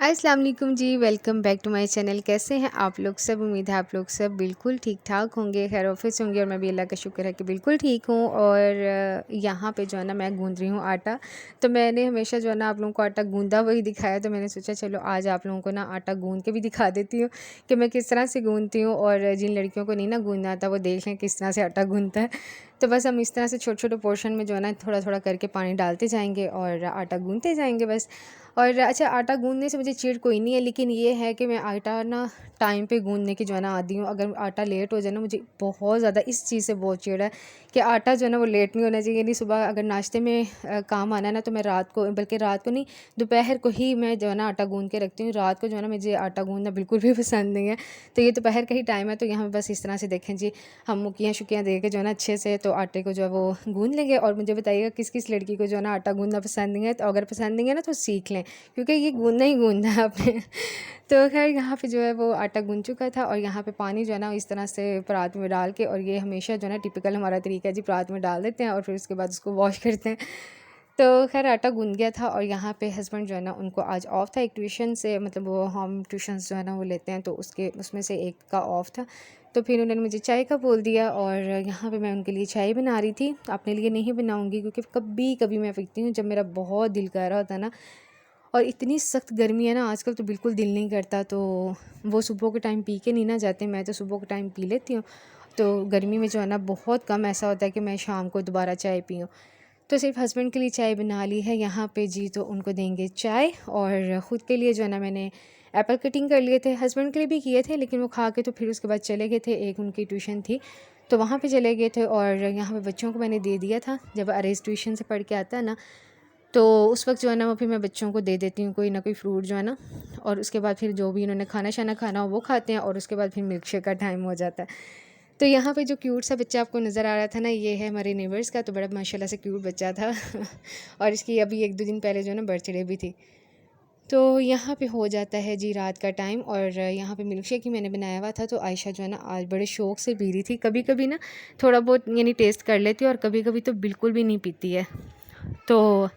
अस्सलाम वालेकुम जी, welcome back to my channel. कैसे हैं आप लोग सब? उम्मीद है आप लोग सब बिल्कुल ठीक-ठाक होंगे, खैर ऑफिस होंगे और मैं भी अल्लाह का शुक्र है कि बिल्कुल ठीक हूँ। और यहाँ पे जो है ना मैं गूँध रही हूँ आटा। तो मैंने हमेशा जो है ना आप लोगों को आटा गूँधा हुआ ही दिखाया, तो मैंने सोचा चलो आज आप लोगों को ना आटा गूँध के भी दिखा देती हूँ कि मैं किस तरह से गूँधती हूँ। और जिन लड़कियों को नहीं ना गूँधना आता वो देख लें किस तरह से आटा गूँधता है। तो बस हम इस तरह से छोटे-छोटे पोर्शन में जो है ना थोड़ा-थोड़ा करके पानी डालते जाएँगे और आटा गूँधते जाएँगे बस। और अच्छा, आटा गूँधने से मुझे चिढ़ कोई नहीं है, लेकिन ये है कि मैं आटा ना टाइम पे गूँधने की जो है ना आदी हूँ। अगर आटा लेट हो जाए ना, मुझे बहुत ज़्यादा इस चीज़ से बहुत चिढ़ है कि आटा जो है ना वो लेट नहीं होना चाहिए। नहीं, सुबह अगर नाश्ते में काम आना है ना, तो मैं रात को, बल्कि रात को नहीं, दोपहर को ही मैं जो है ना आटा गूँध के रखती हूँ। रात को जो है ना मुझे आटा गूँधना बिल्कुल भी पसंद नहीं है। तो ये दोपहर का ही टाइम है, तो यहाँ बस इस तरह से देखें जी, हम मुक्कियाँ-शुक्कियाँ दे के जो है ना अच्छे से तो आटे को जो है वो गूँध लेंगे। और मुझे बताइएगा किस-किस लड़की को जो है ना आटा गूँधना पसंद नहीं है। तो अगर पसंद नहीं है ना तो सीख लें, क्योंकि ये गूँधना ही गूँधना है आपने। तो ख़ैर यहाँ पे जो है वो आटा गूँध चुका था और यहाँ पे पानी जो है ना इस तरह से परात में डाल के, और ये हमेशा जो है ना टिपिकल हमारा तरीका है जी, परात में डाल देते हैं और फिर उसके बाद उसको वॉश करते हैं। तो ख़ैर आटा गूँध गया था और यहाँ पे हस्बैंड जो है ना उनको आज ऑफ़ था एक ट्यूशन से, मतलब वो होम ट्यूशन्स जो है ना वो लेते हैं, तो उसमें से एक का ऑफ़ था। तो फिर उन्होंने मुझे चाय का बोल दिया और यहाँ पे मैं उनके लिए चाय बना रही थी। अपने लिए नहीं बनाऊँगी, क्योंकि कभी-कभी मैं पीती हूँ जब मेरा बहुत दिल कर रहा होता है ना। और इतनी सख्त गर्मी है ना आजकल, तो बिल्कुल दिल नहीं करता। तो वो सुबह के टाइम पी के नहीं ना जाते, मैं तो सुबह के टाइम पी लेती हूँ। तो गर्मी में जो है ना बहुत कम ऐसा होता है कि मैं शाम को दोबारा चाय पीऊँ। तो सिर्फ हस्बैंड के लिए चाय बना ली है यहाँ पे जी, तो उनको देंगे चाय। और ख़ुद के लिए जो है ना मैंने एप्पल कटिंग कर लिए थे, हस्बैंड के लिए भी किए थे, लेकिन वो खा के तो फिर उसके बाद चले गए थे। एक उनकी ट्यूशन थी तो वहाँ पे चले गए थे। और यहाँ पे बच्चों को मैंने दे दिया था, जब अरेज ट्यूशन से पढ़ के आता है ना, तो उस वक्त जो है ना वो फिर मैं बच्चों को दे देती हूँ कोई ना कोई फ्रूट जो है ना। और उसके बाद फिर जो भी इन्होंने खाना शाना खाना हो वो खाते हैं, और उसके बाद फिर मिल्क शेक का टाइम हो जाता है। तो यहाँ पे जो क्यूट सा बच्चा आपको नज़र आ रहा था ना, ये है हमारे नेबर्स का, तो बड़ा माशाल्लाह से क्यूट बच्चा था। और इसकी अभी 1-2 दिन पहले जो है ना बर्थडे भी थी। तो यहाँ पे हो जाता है जी रात का टाइम, और यहाँ पे मिल्क शेक ही मैंने बनाया हुआ था। तो आयशा जो है ना आज बड़े शौक़ से पी रही थी। कभी कभी ना थोड़ा बहुत यानी टेस्ट कर लेती है, और कभी कभी तो बिल्कुल भी नहीं पीती है। तो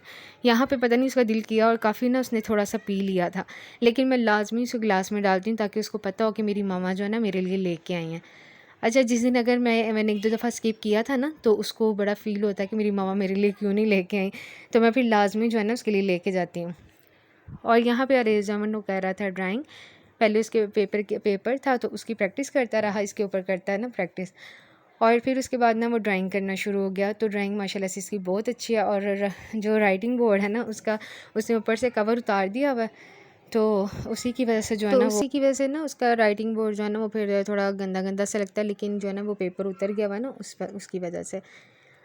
यहाँ पे पता नहीं उसका दिल किया और काफ़ी ना उसने थोड़ा सा पी लिया था, लेकिन मैं लाजमी उसको गिलास में डालती हूँ ताकि उसको पता हो कि मेरी मामा जो है ना मेरे लिए लेके आई हैं। अच्छा, जिस दिन अगर मैंने 1-2 दफ़ा स्किप किया था ना, तो उसको बड़ा फ़ील होता है कि मेरी मामा मेरे लिए क्यों नहीं लेके आई। तो मैं फिर लाजमी जो है ना उसके लिए लेके जाती हूँ। और यहाँ पे अरेज जामन वो कह रहा था ड्राइंग, पहले उसके पेपर था तो उसकी प्रैक्टिस करता रहा, इसके ऊपर करता है ना प्रैक्टिस। और फिर उसके बाद ना वो ड्राइंग करना शुरू हो गया। तो ड्राइंग माशाल्लाह से इसकी बहुत अच्छी है। और जो राइटिंग बोर्ड है ना उसका, उसने ऊपर से कवर उतार दिया हुआ है, तो उसी की वजह से जो है ना वो, उसी की वजह से ना उसका राइटिंग बोर्ड जो है ना वो फिर थोड़ा गंदा गंदा सा लगता है, लेकिन जो है ना वो पेपर उतर गया हुआ है ना उसकी वजह से।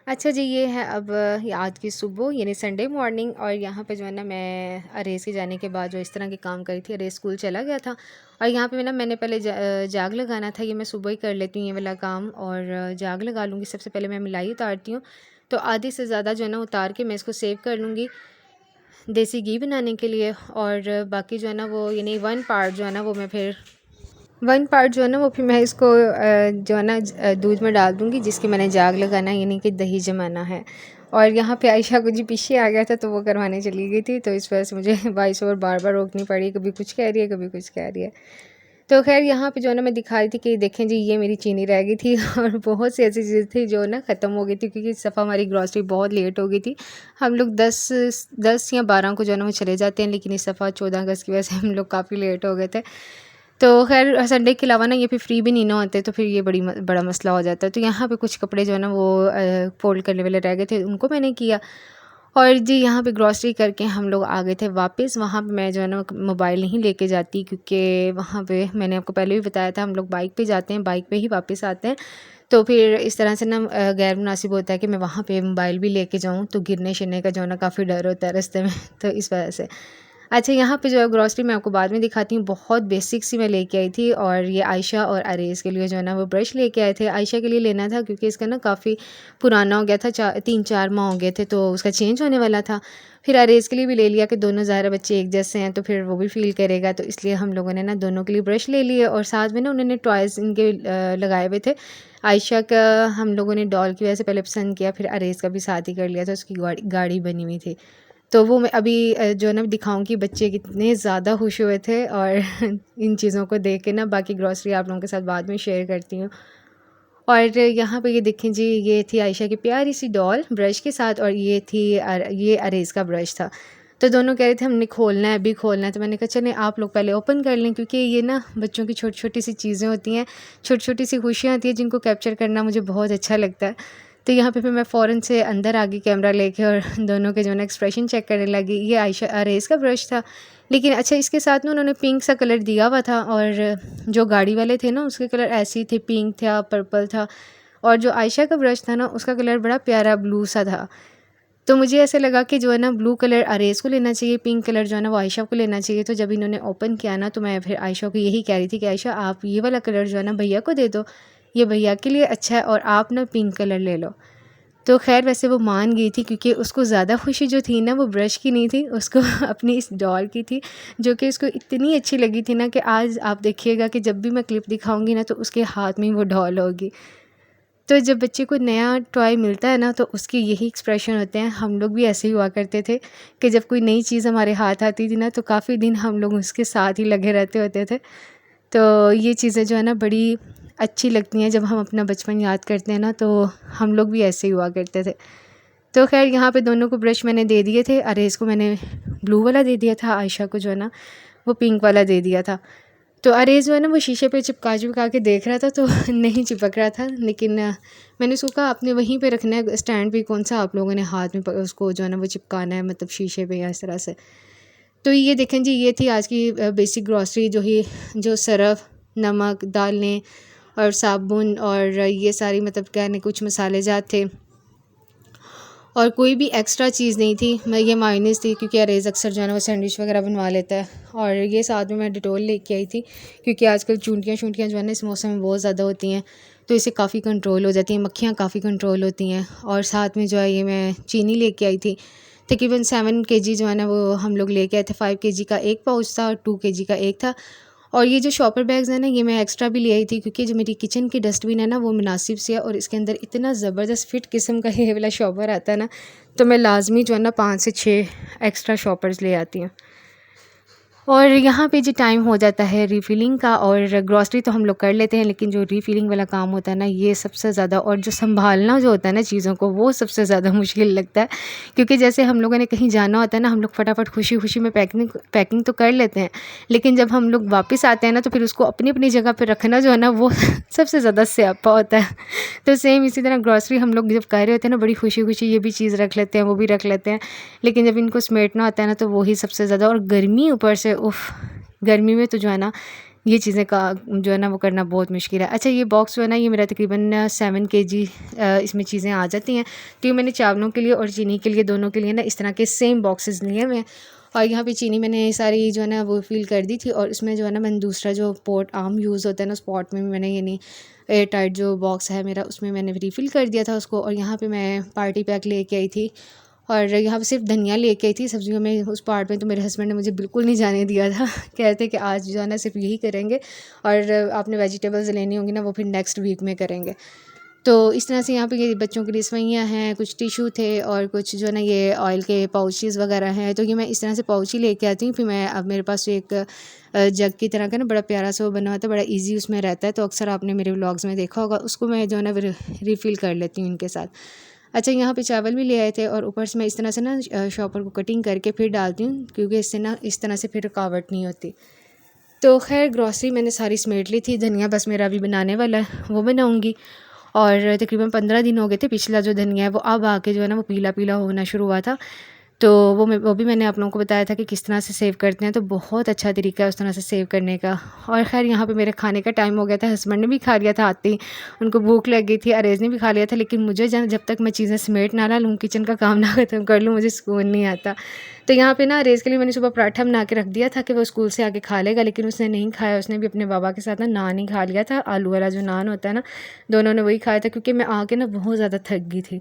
अच्छा जी, ये है अब आज की सुबह यानी संडे मॉर्निंग। और यहाँ पे जो है ना मैं अरेज़ के जाने के बाद जो इस तरह के काम करी थी, अरेज़ स्कूल चला गया था। और यहाँ पे ना मैंने पहले जाग लगाना था, ये मैं सुबह ही कर लेती हूँ ये वाला काम। और जाग लगा लूँगी, सबसे पहले मैं मलाई उतारती हूँ। तो आधी से ज़्यादा जो है ना उतार के मैं इसको सेव कर लूँगी देसी घी बनाने के लिए। और बाकी जो है ना वो यानी 1 पार्ट जो है ना वो मैं फिर 1 पार्ट जो है ना वो फिर मैं इसको जो है ना दूध में डाल दूँगी, जिसकी मैंने जाग लगाना है यानी कि दही जमाना है। और यहाँ पे आयशा को जी पीछे आ गया था, तो वो करवाने चली गई थी, तो इस वजह से मुझे वॉइस ओवर बार-बार रोकनी पड़ी, कभी कुछ कह रही है, कभी कुछ कह रही है। तो ख़ैर यहाँ पे जो है ना मैं दिखा रही थी कि देखें जी, ये मेरी चीनी रह गई थी। और बहुत सी ऐसी चीज़ें थी जो ना ख़त्म हो गई थी, क्योंकि इस दफ़ा हमारी ग्रॉसरी बहुत लेट हो गई थी। हम लोग 10 या 12 को जो है ना वो चले जाते हैं, लेकिन इस दफ़ा 14 अगस्त की वजह से हम लोग काफ़ी लेट हो गए थे। तो ख़ैर संडे के अलावा ना ये फिर फ्री भी नहीं ना होते, तो फिर ये बड़ा मसला हो जाता है। तो यहाँ पे कुछ कपड़े जो है ना वो फ़ोल्ड करने वाले रह गए थे, उनको मैंने किया। और जी यहाँ पे ग्रॉसरी करके हम लोग आ गए थे वापस। वहाँ पे मैं जो है ना मोबाइल नहीं लेके जाती, क्योंकि वहाँ पे मैंने आपको पहले भी बताया था हम लोग बाइक पे जाते हैं, बाइक पे ही वापस आते हैं। तो फिर इस तरह से ना गैर मुनासिब होता है कि मैं वहाँ पे मोबाइल भी लेके जाऊँ, तो गिरने शिरने का जो है ना काफ़ी डर होता है रास्ते में। तो इस वजह से अच्छा, यहाँ पे जो है ग्रॉसरी मैं आपको बाद में दिखाती हूँ, बहुत बेसिक सी मैं लेके आई थी। और ये आयशा और अरेज़ के लिए जो है ना वो ब्रश लेके आए थे। आयशा के लिए लेना था क्योंकि इसका ना काफ़ी पुराना हो गया था, 3-4 माह हो गए थे, तो उसका चेंज होने वाला था। फिर अरेज़ के लिए भी ले लिया कि दोनों ज़ाहिर बच्चे एक जैसे हैं, तो फिर वो भी फ़ील करेगा, तो इसलिए हम लोगों ने ना दोनों के लिए ब्रश ले लिए। और साथ में ना उन्होंने टॉयज़ इनके लगाए हुए थे। आयशा का हम लोगों ने डॉल की वजह से पहले पसंद किया, फिर अरेज़ का भी साथ ही कर लिया था, उसकी गाड़ी बनी हुई थी। तो वो मैं अभी जो है ना दिखाऊँगी बच्चे कितने ज़्यादा खुश हुए थे और इन चीज़ों को देख के ना। बाकी ग्रॉसरी आप लोगों के साथ बाद में शेयर करती हूँ। और यहाँ पे ये देखें जी, ये थी आयशा की प्यारी सी डॉल ब्रश के साथ, और ये थी ये अरेज़ का ब्रश था। तो दोनों कह रहे थे हमने खोलना है, अभी खोलना है। तो मैंने कहा चलें आप लोग पहले ओपन कर लें, क्योंकि ये ना बच्चों की छोटी-छोटी सी चीज़ें होती हैं, छोटी-छोटी सी खुशियाँ होती हैं जिनको कैप्चर करना मुझे बहुत अच्छा लगता है। तो यहाँ पे फिर मैं फ़ौरन से अंदर आ गई कैमरा लेके और दोनों के जो है ना एक्सप्रेशन चेक करने लगी। ये आयशा अरेज़ का ब्रश था, लेकिन अच्छा इसके साथ ना उन्होंने पिंक सा कलर दिया हुआ था, और जो गाड़ी वाले थे ना उसके कलर ऐसे ही थे, पिंक था, पर्पल था, और जो आयशा का ब्रश था ना उसका कलर बड़ा प्यारा ब्लू सा था। तो मुझे ऐसा लगा कि जो है ना ब्लू कलर अरेज़ को लेना चाहिए, पिंक कलर जो है ना वो आयशा को लेना चाहिए। तो जब इन्होंने ओपन किया ना तो मैं फिर आयशा को यही कह रही थी कि आयशा आप ये वाला कलर जो है ना भैया को दे दो, ये भैया के लिए अच्छा है, और आप ना पिंक कलर ले लो। तो ख़ैर वैसे वो मान गई थी, क्योंकि उसको ज़्यादा खुशी जो थी ना वो ब्रश की नहीं थी, उसको अपनी इस डॉल की थी, जो कि उसको इतनी अच्छी लगी थी ना कि आज आप देखिएगा कि जब भी मैं क्लिप दिखाऊंगी ना तो उसके हाथ में वो डॉल होगी। तो जब बच्चे को नया टॉय मिलता है ना तो उसके यही एक्सप्रेशन होते हैं। हम लोग भी ऐसे ही हुआ करते थे कि जब कोई नई चीज़ हमारे हाथ आती थी ना तो काफ़ी दिन हम लोग उसके साथ ही लगे रहते होते थे। तो ये चीज़ें जो है ना बड़ी अच्छी लगती हैं, जब हम अपना बचपन याद करते हैं ना तो हम लोग भी ऐसे ही हुआ करते थे। तो ख़ैर यहाँ पे दोनों को ब्रश मैंने दे दिए थे, अरेज़ को मैंने ब्लू वाला दे दिया था, आयशा को जो है ना वो पिंक वाला दे दिया था। तो अरेज़ जो है ना वो शीशे पे चिपका के देख रहा था, तो नहीं चिपक रहा था, लेकिन मैंने उसको कहा आपने वहीं पे रखना है स्टैंड पे, कौन सा आप लोगों ने हाथ में उसको जो है ना वो चिपकाना है, मतलब शीशे पे या इस तरह से। तो ये देखें जी, ये थी आज की बेसिक ग्रॉसरी, जो सरफ़, नमक, दालें और साबुन और ये सारी मतलब कहने कुछ मसाले जात थे, और कोई भी एक्स्ट्रा चीज़ नहीं थी। मैं ये मायोनीज़ थी, क्योंकि अरेज़ अक्सर जो है ना वो सैंडविच वगैरह बनवा लेता है, और ये साथ में मैं डिटॉल लेके आई थी, क्योंकि आजकल चूंटियाँ जो है ना इस मौसम में बहुत ज़्यादा होती हैं, तो इससे काफ़ी कंट्रोल हो जाती हैं, मक्खियाँ काफ़ी कंट्रोल होती हैं। और साथ में जो है ये मैं चीनी लेके आई थी, तकरीबन 7 केजी जो है ना वो हम लोग लेके आए थे। 5 केजी का एक पाउच था और 2 केजी का एक था। और ये जो शॉपर बैग्स हैं ना ये मैं एक्स्ट्रा भी ले आई थी, क्योंकि जो मेरी किचन की डस्टबिन है ना वो मुनासिब सी है, और इसके अंदर इतना ज़बरदस्त फिट किस्म का ये वाला शॉपर आता है ना, तो मैं लाजमी जो है ना 5 से 6 एक्स्ट्रा शॉपर्स ले आती हूँ। और यहाँ पे जी टाइम हो जाता है रीफ़िलिंग का, और ग्रॉसरी तो हम लोग कर लेते हैं, लेकिन जो रीफ़िलिंग वाला काम होता है ना ये सबसे ज़्यादा, और जो सँभालना जो होता है ना चीज़ों को, वो सबसे ज़्यादा मुश्किल लगता है। क्योंकि जैसे हम लोगों ने कहीं जाना होता है ना, हम लोग फटाफट खुशी-खुशी में पैकिंग तो कर लेते हैं, लेकिन जब हम लोग वापस आते हैं ना तो फिर उसको अपनी-अपनी जगह पे रखना जो है ना वो सबसे ज़्यादा स्यापा होता है। तो सेम इसी तरह ग्रॉसरी हम लोग जब कर रहे होते हैं ना बड़ी खुशी-खुशी ये भी चीज़ रख लेते हैं, वो भी रख लेते हैं, लेकिन जब इनको समेटना होता है ना तो वही सबसे ज़्यादा, और गर्मी ऊपर से उफ़! गर्मी में तो जो है ना ये चीज़ें का जो है ना वो करना बहुत मुश्किल है। अच्छा ये बॉक्स जो है ना ये मेरा तकरीबन 7 केजी इसमें चीज़ें आ जाती हैं। तो ये मैंने चावलों के लिए और चीनी के लिए दोनों के लिए ना इस तरह के सेम बॉक्सेस लिए हुए हैं, और यहाँ पे चीनी मैंने सारी जो है ना वो फ़िल कर दी थी, और उसमें जो है ना मैंने दूसरा जो पॉट आम यूज़ होता है ना उस पॉट में भी मैंने यानी एयर टाइट जो बॉक्स है मेरा उसमें मैंने रिफ़िल कर दिया था उसको। और यहाँ पे मैं पार्टी पैक लेके आई थी, और यहाँ पे सिर्फ धनिया लेके आई थी सब्जियों में। उस पार्ट में तो मेरे हस्बैंड ने मुझे बिल्कुल नहीं जाने दिया था कहते कि आज जो है ना सिर्फ यही करेंगे, और आपने वेजिटेबल्स लेनी होंगी ना वो फिर नेक्स्ट वीक में करेंगे। तो इस तरह से यहाँ पे ये बच्चों के लिए सवैयाँ हैं, कुछ टिशू थे, और कुछ जो है ना ये ऑयल के पाउचेज़ वगैरह हैं। तो ये मैं इस तरह से पाउच ही लेके आती हूँ। फिर मैं अब मेरे पास एक जग की तरह का ना बड़ा प्यारा सा वो बना होता है, बड़ा ईज़ी उसमें रहता है, तो अक्सर आपने मेरे व्लॉग्स में देखा होगा, उसको मैं जो है ना रिफ़िल कर लेती हूँ इनके साथ। अच्छा यहाँ पे चावल भी ले आए थे, और ऊपर से मैं इस तरह से ना शॉपर को कटिंग करके फिर डालती हूँ, क्योंकि इससे ना इस तरह से फिर रुकावट नहीं होती। तो खैर ग्रॉसरी मैंने सारी समेट ली थी, धनिया बस मेरा अभी बनाने वाला है, वो बनाऊँगी। और तकरीबन 15 दिन हो गए थे, पिछला जो धनिया है वो अब आके जो है ना वो पीला-पीला होना शुरू हुआ था। तो वो भी मैंने आप लोगों को बताया था कि किस तरह से सेव करते हैं, तो बहुत अच्छा तरीका है उस तरह से सेव करने का। और ख़ैर यहाँ पे मेरे खाने का टाइम हो गया था, हस्बैंड ने भी खा लिया था आते ही, उनको भूख लग गई थी, अरेज़ ने भी खा लिया था, लेकिन मुझे जब तक मैं चीज़ें समेट ना ला लूँ, किचन का काम ना ख़त्म कर लूँ, मुझे सुकून नहीं आता। तो यहाँ पे ना अरेज़ के लिए मैंने सुबह पराठा बना के रख दिया था कि वो स्कूल से आके खा लेगा, लेकिन उसने नहीं खाया। उसने भी अपने बाबा के साथ ना नान ही खा लिया था, आलू वाला जो नान होता है ना, दोनों ने वही खाया था, क्योंकि मैं आके ना बहुत ज़्यादा थक गई थी।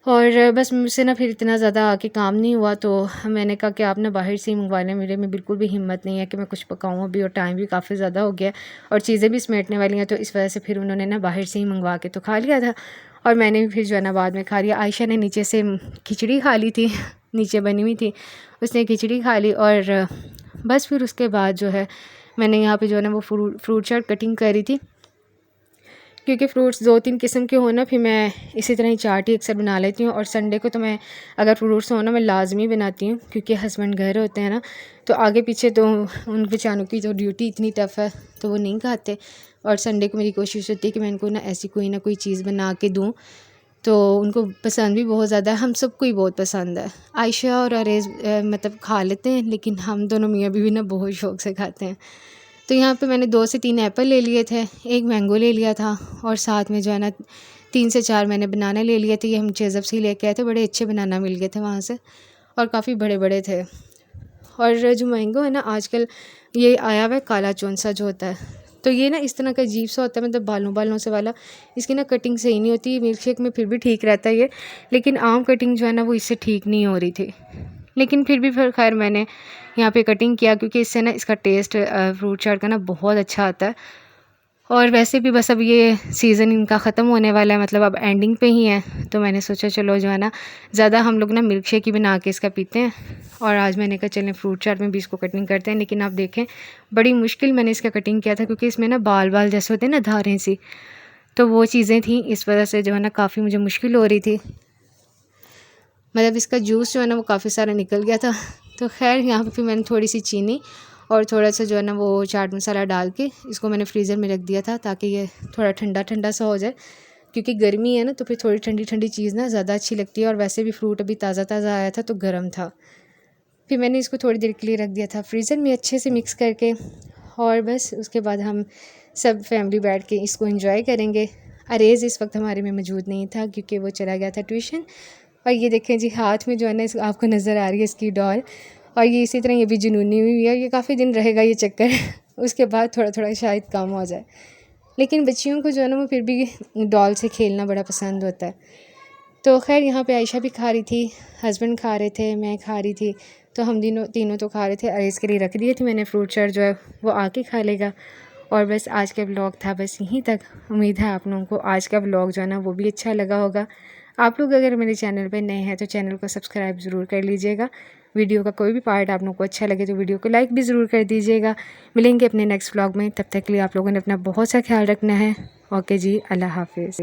और बस मुझसे ना फिर इतना ज़्यादा आके काम नहीं हुआ, तो मैंने कहा कि आप ना बाहर से ही मंगवा लें। मेरे में बिल्कुल भी हिम्मत नहीं है कि मैं कुछ पकाऊँ अभी, और टाइम भी काफ़ी ज़्यादा हो गया और चीज़ें भी समेटने वाली हैं, तो इस वजह से फिर उन्होंने ना बाहर से ही मंगवा के तो खा लिया था। और मैंने भी फिर जो है ना बाद में खा लिया। आयशा ने नीचे से खिचड़ी खा ली थी, नीचे बनी हुई थी, उसने खिचड़ी खा ली। और बस फिर उसके बाद जो है मैंने यहाँ पे जो है ना वो फ्रूट चाट कटिंग करी थी, क्योंकि फ्रूट्स 2-3 किस्म के हो ना, फिर मैं इसी तरह ही चाट ही अक्सर बना लेती हूँ। और संडे को तो मैं अगर फ्रूट्स हो ना मैं लाजमी बनाती हूँ, क्योंकि हस्बैंड घर होते हैं ना, तो आगे पीछे तो उन बेचारों की जो ड्यूटी इतनी टफ़ है तो वो नहीं खाते। और संडे को मेरी कोशिश होती है कि मैं इनको ना ऐसी कोई ना कोई चीज़ बना के दूँ, तो उनको पसंद भी बहुत ज़्यादा है, हम सबको ही बहुत पसंद है। आयशा और अरेज़ मतलब खा लेते हैं, लेकिन हम दोनों मियाँ बीवी ना बहुत शौक़ से खाते हैं। तो यहाँ पे मैंने 2 से 3 एप्पल ले लिए थे, 1 मैंगो ले लिया था, और साथ में जो है ना 3 से 4 मैंने बनाना ले लिए थे। ये हम चेज़अप से ही लेके आए थे, बड़े अच्छे बनाना मिल गए थे वहाँ से, और काफ़ी बड़े बड़े थे। और जो मैंगो है ना आजकल ये आया हुआ है काला चौंसा जो होता है, तो ये ना इस तरह का अजीब सा होता है, मतलब बालों से वाला। इसकी ना कटिंग सही नहीं होती। मिल्क शेक में फिर भी ठीक रहता है ये, लेकिन आम कटिंग जो है ना वो इससे ठीक नहीं हो रही थी। लेकिन फिर भी फिर खैर मैंने यहाँ पे कटिंग किया, क्योंकि इससे ना इसका टेस्ट फ्रूट चाट का ना बहुत अच्छा आता है। और वैसे भी बस अब ये सीज़न इनका ख़त्म होने वाला है, मतलब अब एंडिंग पे ही है, तो मैंने सोचा चलो जो है ना ज़्यादा हम लोग ना मिल्क शेक ही बना के इसका पीते हैं। और आज मैंने कहा चलें फ्रूट चाट में भी इसको कटिंग करते हैं। लेकिन आप देखें बड़ी मुश्किल मैंने इसका कटिंग किया था, क्योंकि इसमें ना बाल जैसे होते हैं ना, धारें सी, तो वो चीज़ें थी, इस वजह से जो है ना काफ़ी मुझे मुश्किल हो रही थी। मतलब इसका जूस जो है ना वो काफ़ी सारा निकल गया था। तो खैर यहाँ पे फिर मैंने थोड़ी सी चीनी और थोड़ा सा जो है ना वो चाट मसाला डाल के इसको मैंने फ्रीज़र में रख दिया था, ताकि ये थोड़ा ठंडा सा हो जाए, क्योंकि गर्मी है ना, तो फिर थोड़ी ठंडी चीज़ ना ज़्यादा अच्छी लगती है। और वैसे भी फ्रूट अभी ताज़ा आया था तो गर्म था। फिर मैंने इसको थोड़ी देर के लिए रख दिया था फ्रीज़र में अच्छे से मिक्स करके, और बस उसके बाद हम सब फैमिली बैठ के इसको एंजॉय करेंगे। अरेज़ इस वक्त हमारे में मौजूद नहीं था, क्योंकि वो चला गया था ट्यूशन। और ये देखें जी हाथ में जो है ना आपको नज़र आ रही है इसकी डॉल, और ये इसी तरह ये भी जुनूनी हुई है। ये काफ़ी दिन रहेगा ये चक्कर उसके बाद थोड़ा शायद कम हो जाए। लेकिन बच्चियों को जो है ना वो फिर भी डॉल से खेलना बड़ा पसंद होता है। तो खैर यहाँ पे आयशा भी खा रही थी, हस्बैंड खा रहे थे, मैं खा रही थी, तो हम तीनों तो खा रहे थे। अरेज़ के लिए रख दिए थे मैंने फ्रूट चाट, जो है वो आके खा लेगा। और बस आज का व्लॉग था बस यहीं तक। उम्मीद है आप लोगों को आज का व्लॉग जो है ना वो भी अच्छा लगा होगा। आप लोग अगर मेरे चैनल पर नए हैं तो चैनल को सब्सक्राइब ज़रूर कर लीजिएगा। वीडियो का कोई भी पार्ट आप लोगों को अच्छा लगे तो वीडियो को लाइक भी ज़रूर कर दीजिएगा। मिलेंगे अपने नेक्स्ट व्लॉग में, तब तक के लिए आप लोगों ने अपना बहुत सा ख्याल रखना है। ओके जी, अल्लाह हाफिज़।